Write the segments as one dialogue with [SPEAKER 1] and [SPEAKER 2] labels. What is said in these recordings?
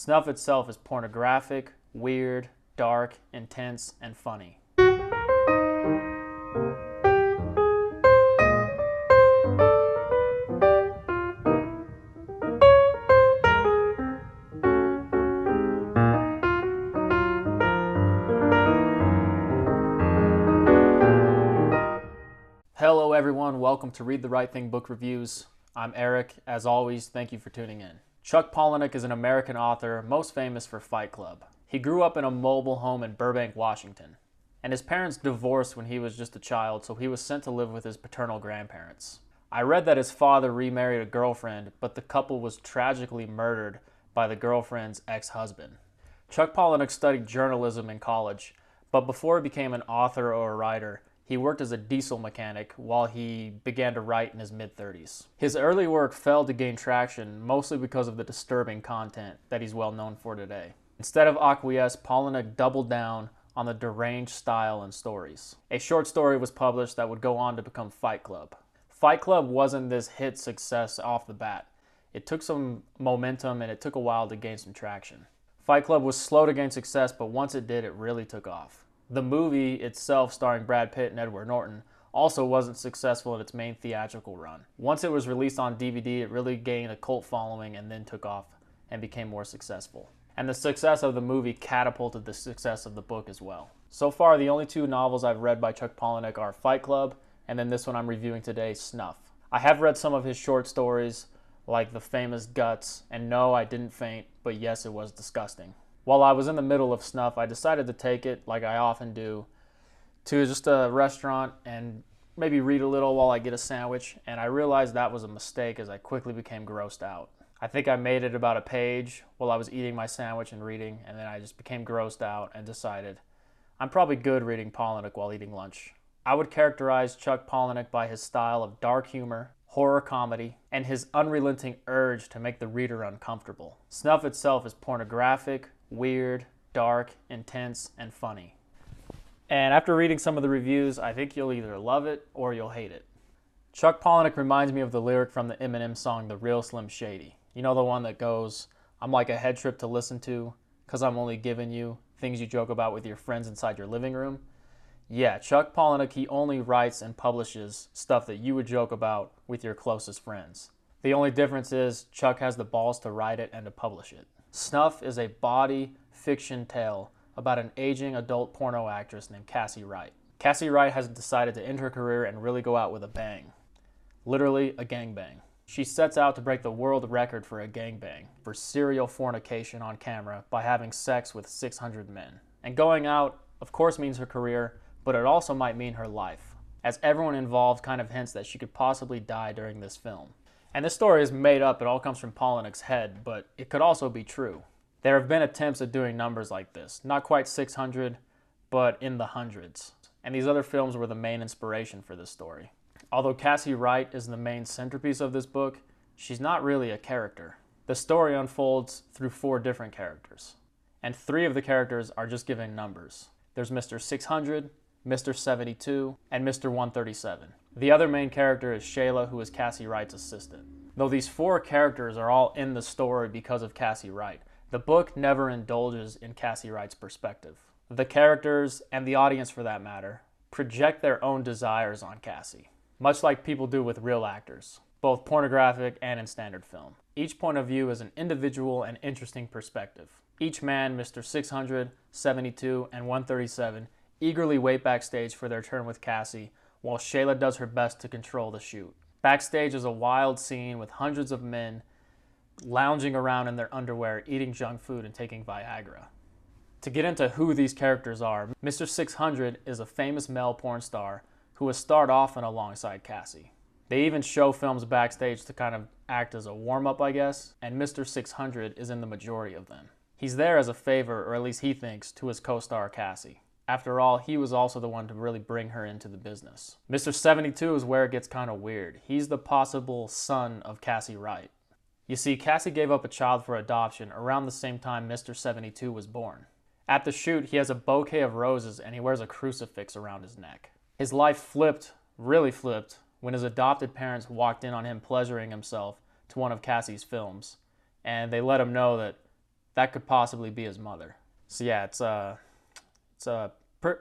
[SPEAKER 1] Snuff itself is pornographic, weird, dark, intense, and funny. Hello everyone, welcome to Read the Right Thing Book Reviews. I'm Eric. As always, thank you for tuning in. Chuck Palahniuk is an American author most famous for Fight Club. He grew up in a mobile home in Burbank, Washington, and his parents divorced when he was just a child, so he was sent to live with his paternal grandparents. I read that his father remarried a girlfriend, but the couple was tragically murdered by the girlfriend's ex-husband. Chuck Palahniuk studied journalism in college, but before he became an author or a writer, he worked as a diesel mechanic while he began to write in his mid-30s. His early work failed to gain traction, mostly because of the disturbing content that he's well known for today. Instead of acquiesce, Palahniuk doubled down on the deranged style and stories. A short story was published that would go on to become Fight Club. Fight Club wasn't this hit success off the bat. It took some momentum and it took a while to gain some traction. Fight Club was slow to gain success, but once it did, it really took off. The movie itself, starring Brad Pitt and Edward Norton, also wasn't successful in its main theatrical run. Once it was released on DVD, it really gained a cult following and then took off and became more successful. And the success of the movie catapulted the success of the book as well. So far, the only two novels I've read by Chuck Palahniuk are Fight Club, and then this one I'm reviewing today, Snuff. I have read some of his short stories, like the famous Guts, and no, I didn't faint, but yes, it was disgusting. While I was in the middle of Snuff, I decided to take it, like I often do, to just a restaurant and maybe read a little while I get a sandwich, and I realized that was a mistake as I quickly became grossed out. I think I made it about a page while I was eating my sandwich and reading, and then I just became grossed out and decided I'm probably good reading Palahniuk while eating lunch. I would characterize Chuck Palahniuk by his style of dark humor, horror comedy, and his unrelenting urge to make the reader uncomfortable. Snuff itself is pornographic, weird, dark, intense, and funny. And after reading some of the reviews, I think you'll either love it or you'll hate it. Chuck Palahniuk reminds me of the lyric from the Eminem song, The Real Slim Shady. You know, the one that goes, I'm like a head trip to listen to, 'cause I'm only giving you things you joke about with your friends inside your living room. Yeah, Chuck Palahniuk, he only writes and publishes stuff that you would joke about with your closest friends. The only difference is Chuck has the balls to write it and to publish it. Snuff is a body fiction tale about an aging adult porno actress named Cassie Wright. Cassie Wright has decided to end her career and really go out with a bang. Literally a gangbang. She sets out to break the world record for a gangbang, for serial fornication on camera by having sex with 600 men. And going out, of course, means her career, but it also might mean her life, as everyone involved kind of hints that she could possibly die during this film. And this story is made up, it all comes from Palahniuk's head, but it could also be true. There have been attempts at doing numbers like this, not quite 600, but in the hundreds. And these other films were the main inspiration for this story. Although Cassie Wright is the main centerpiece of this book, she's not really a character. The story unfolds through 4 different characters, and 3 of the characters are just given numbers. There's Mr. 600, Mr. 72, and Mr. 137. The other main character is Shayla, who is Cassie Wright's assistant. Though these 4 characters are all in the story because of Cassie Wright, the book never indulges in Cassie Wright's perspective. The characters, and the audience for that matter, project their own desires on Cassie, much like people do with real actors, both pornographic and in standard film. Each point of view is an individual and interesting perspective. Each man, Mr. 600, 72, and 137, eagerly wait backstage for their turn with Cassie, while Shayla does her best to control the shoot. Backstage is a wild scene with hundreds of men lounging around in their underwear, eating junk food and taking Viagra. To get into who these characters are, Mr. 600 is a famous male porn star who has starred often alongside Cassie. They even show films backstage to kind of act as a warm-up, I guess, and Mr. 600 is in the majority of them. He's there as a favor, or at least he thinks, to his co-star Cassie. After all, he was also the one to really bring her into the business. Mr. 72 is where it gets kind of weird. He's the possible son of Cassie Wright. You see, Cassie gave up a child for adoption around the same time Mr. 72 was born. At the shoot, he has a bouquet of roses and he wears a crucifix around his neck. His life flipped, really flipped, when his adopted parents walked in on him pleasuring himself to one of Cassie's films, and they let him know that that could possibly be his mother. So yeah, it's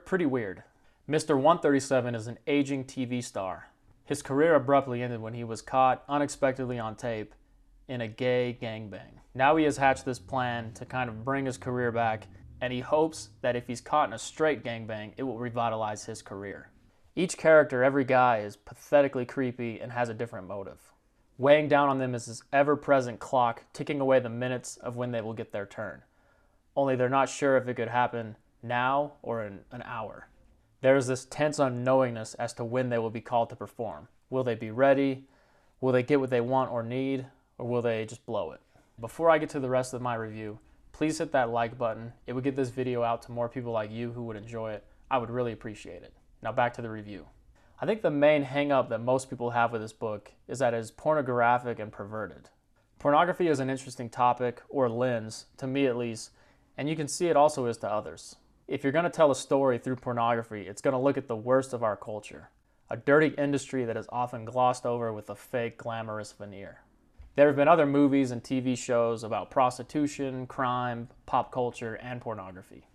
[SPEAKER 1] pretty weird. Mr. 137 is an aging TV star. His career abruptly ended when he was caught unexpectedly on tape in a gay gangbang. Now he has hatched this plan to kind of bring his career back, and he hopes that if he's caught in a straight gangbang, it will revitalize his career. Each character, every guy, is pathetically creepy and has a different motive. Weighing down on them is this ever-present clock ticking away the minutes of when they will get their turn. Only they're not sure if it could happen now or in an hour. There is this tense unknowingness as to when they will be called to perform. Will they be ready? Will they get what they want or need? Or will they just blow it? Before I get to the rest of my review, please hit that like button. It would get this video out to more people like you who would enjoy it. I would really appreciate it. Now back to the review. I think the main hang-up that most people have with this book is that it is pornographic and perverted. Pornography is an interesting topic, or lens, to me at least, and you can see it also is to others. If you're going to tell a story through pornography, it's going to look at the worst of our culture, a dirty industry that is often glossed over with a fake, glamorous veneer. There have been other movies and TV shows about prostitution, crime, pop culture, and pornography.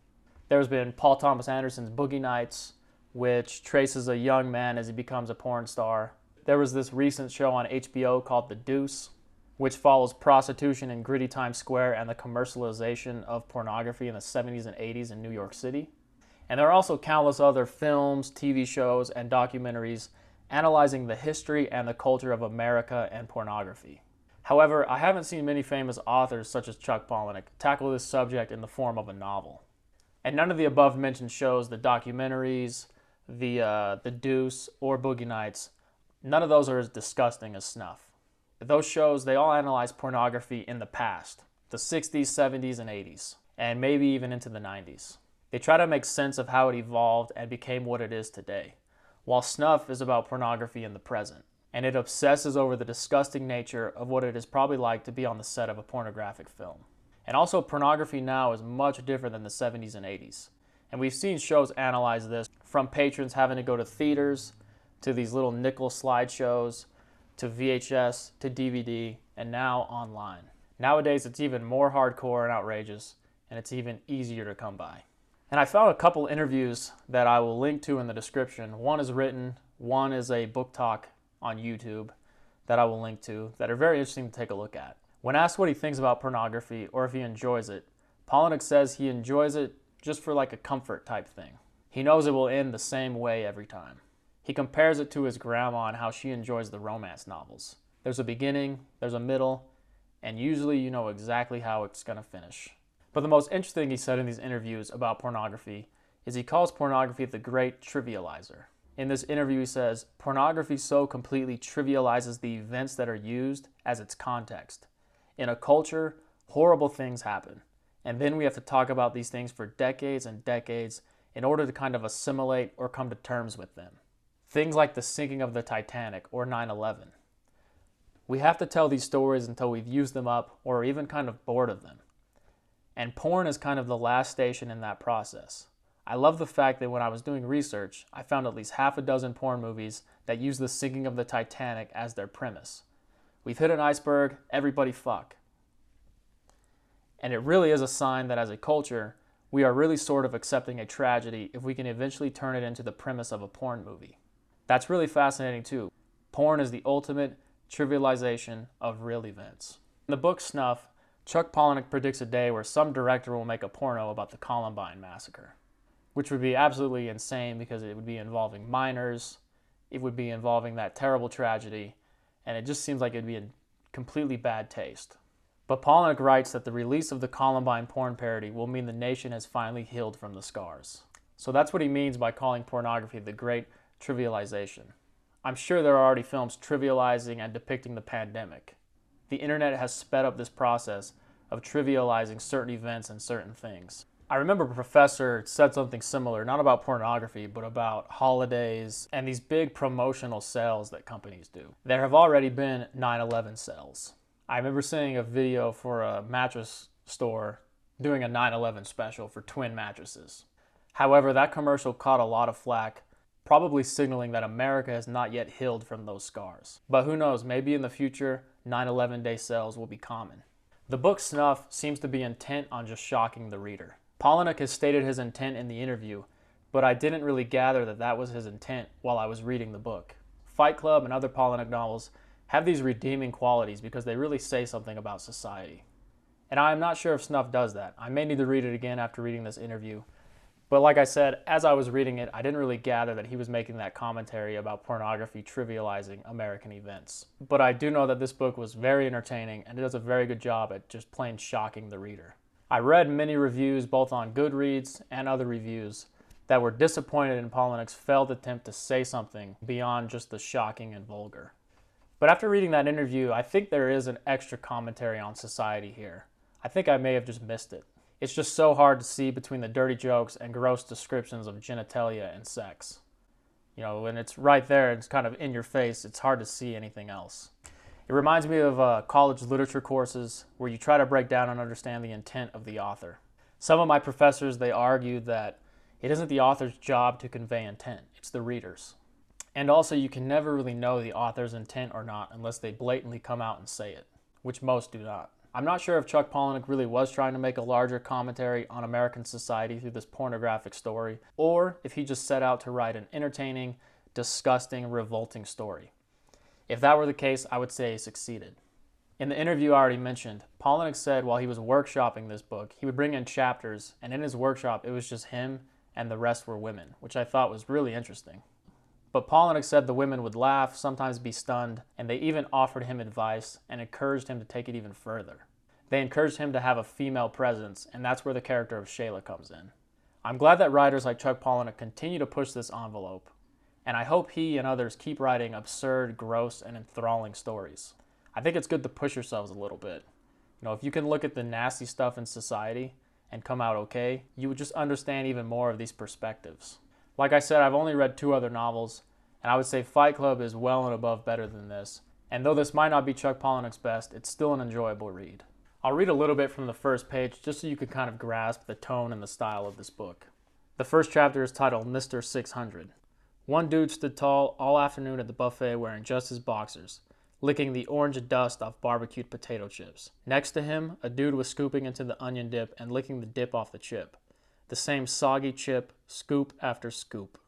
[SPEAKER 1] There's been Paul Thomas Anderson's Boogie Nights, which traces a young man as he becomes a porn star. There was this recent show on HBO called The Deuce, which follows prostitution in gritty Times Square and the commercialization of pornography in the 70s and 80s in New York City. And there are also countless other films, TV shows, and documentaries analyzing the history and the culture of America and pornography. However, I haven't seen many famous authors such as Chuck Palahniuk tackle this subject in the form of a novel. And none of the above mentioned shows, the documentaries, the Deuce, or Boogie Nights, none of those are as disgusting as Snuff. Those shows, they all analyze pornography in the past, the 60s, 70s, and 80s, and maybe even into the 90s. They try to make sense of how it evolved and became what it is today, while Snuff is about pornography in the present, and it obsesses over the disgusting nature of what it is probably like to be on the set of a pornographic film. And also, pornography now is much different than the 70s and 80s. And we've seen shows analyze this, from patrons having to go to theaters, to these little nickel slideshows, to VHS, to DVD, and now online. Nowadays, it's even more hardcore and outrageous, and it's even easier to come by. And I found a couple interviews that I will link to in the description. One is written, one is a book talk on YouTube that I will link to, that are very interesting to take a look at. When asked what he thinks about pornography or if he enjoys it, Palahniuk says he enjoys it just for like a comfort type thing. He knows it will end the same way every time. He compares it to his grandma and how she enjoys the romance novels. There's a beginning, there's a middle, and usually you know exactly how it's going to finish. But the most interesting thing he said in these interviews about pornography is he calls pornography the great trivializer. In this interview he says, pornography so completely trivializes the events that are used as its context. In a culture, horrible things happen. And then we have to talk about these things for decades and decades in order to kind of assimilate or come to terms with them. Things like the sinking of the Titanic or 9/11. We have to tell these stories until we've used them up or are even kind of bored of them. And porn is kind of the last station in that process. I love the fact that when I was doing research, I found at least half a dozen porn movies that use the sinking of the Titanic as their premise. We've hit an iceberg, everybody fuck. And it really is a sign that as a culture, we are really sort of accepting a tragedy if we can eventually turn it into the premise of a porn movie. That's really fascinating too. Porn is the ultimate trivialization of real events. In the book Snuff, Chuck Palahniuk predicts a day where some director will make a porno about the Columbine massacre, which would be absolutely insane because it would be involving minors, it would be involving that terrible tragedy, and it just seems like it'd be in completely bad taste. But Palahniuk writes that the release of the Columbine porn parody will mean the nation has finally healed from the scars. So that's what he means by calling pornography the great trivialization. I'm sure there are already films trivializing and depicting the pandemic. The internet has sped up this process of trivializing certain events and certain things. I remember a professor said something similar, not about pornography, but about holidays and these big promotional sales that companies do. There have already been 9/11 sales. I remember seeing a video for a mattress store doing a 9/11 special for twin mattresses. However, that commercial caught a lot of flack, probably signaling that America has not yet healed from those scars. But who knows, maybe in the future, 9/11 day sales will be common. The book Snuff seems to be intent on just shocking the reader. Palahniuk has stated his intent in the interview, but I didn't really gather that that was his intent while I was reading the book. Fight Club and other Palahniuk novels have these redeeming qualities because they really say something about society. And I'm not sure if Snuff does that. I may need to read it again after reading this interview. But like I said, as I was reading it, I didn't really gather that he was making that commentary about pornography trivializing American events. But I do know that this book was very entertaining and it does a very good job at just plain shocking the reader. I read many reviews, both on Goodreads and other reviews, that were disappointed in Palahniuk's failed attempt to say something beyond just the shocking and vulgar. But after reading that interview, I think there is an extra commentary on society here. I think I may have just missed it. It's just so hard to see between the dirty jokes and gross descriptions of genitalia and sex. You know, when it's right there, it's kind of in your face, it's hard to see anything else. It reminds me of college literature courses where you try to break down and understand the intent of the author. Some of my professors, they argued that it isn't the author's job to convey intent, it's the reader's. And also, you can never really know the author's intent or not unless they blatantly come out and say it, which most do not. I'm not sure if Chuck Palahniuk really was trying to make a larger commentary on American society through this pornographic story, or if he just set out to write an entertaining, disgusting, revolting story. If that were the case, I would say he succeeded. In the interview I already mentioned, Palahniuk said while he was workshopping this book, he would bring in chapters, and in his workshop it was just him and the rest were women, which I thought was really interesting. But Palahniuk said the women would laugh, sometimes be stunned, and they even offered him advice and encouraged him to take it even further. They encouraged him to have a female presence, and that's where the character of Shayla comes in. I'm glad that writers like Chuck Palahniuk continue to push this envelope, and I hope he and others keep writing absurd, gross, and enthralling stories. I think it's good to push yourselves a little bit. You know, if you can look at the nasty stuff in society and come out okay, you would just understand even more of these perspectives. Like I said, I've only read 2 other novels, and I would say Fight Club is well and above better than this. And though this might not be Chuck Palahniuk's best, it's still an enjoyable read. I'll read a little bit from the first page just so you can kind of grasp the tone and the style of this book. The first chapter is titled Mr. 600. One dude stood tall all afternoon at the buffet wearing just his boxers, licking the orange dust off barbecued potato chips. Next to him, a dude was scooping into the onion dip and licking the dip off the chip. The same soggy chip, scoop after scoop.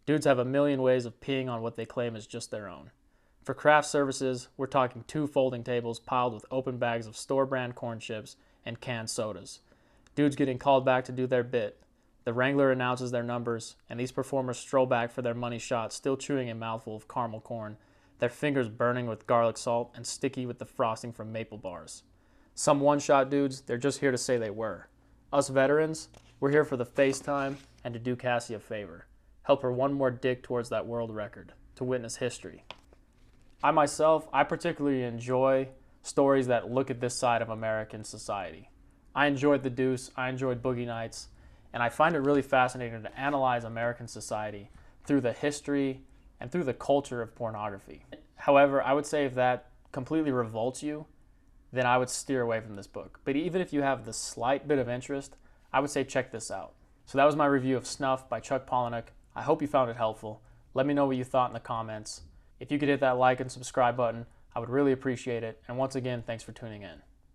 [SPEAKER 1] Dudes have a million ways of peeing on what they claim is just their own. For craft services, we're talking 2 folding tables piled with open bags of store-brand corn chips and canned sodas. Dudes getting called back to do their bit. The wrangler announces their numbers, and these performers stroll back for their money shot, still chewing a mouthful of caramel corn, their fingers burning with garlic salt and sticky with the frosting from maple bars. Some one-shot dudes, they're just here to say they were. Us veterans, we're here for the FaceTime and to do Cassie a favor. Help her one more dig towards that world record, to witness history. I myself, I particularly enjoy stories that look at this side of American society. I enjoyed The Deuce, I enjoyed Boogie Nights, and I find it really fascinating to analyze American society through the history and through the culture of pornography. However, I would say if that completely revolts you, then I would steer away from this book. But even if you have the slight bit of interest, I would say check this out. So that was my review of Snuff by Chuck Palahniuk. I hope you found it helpful. Let me know what you thought in the comments. If you could hit that like and subscribe button, I would really appreciate it. And once again, thanks for tuning in.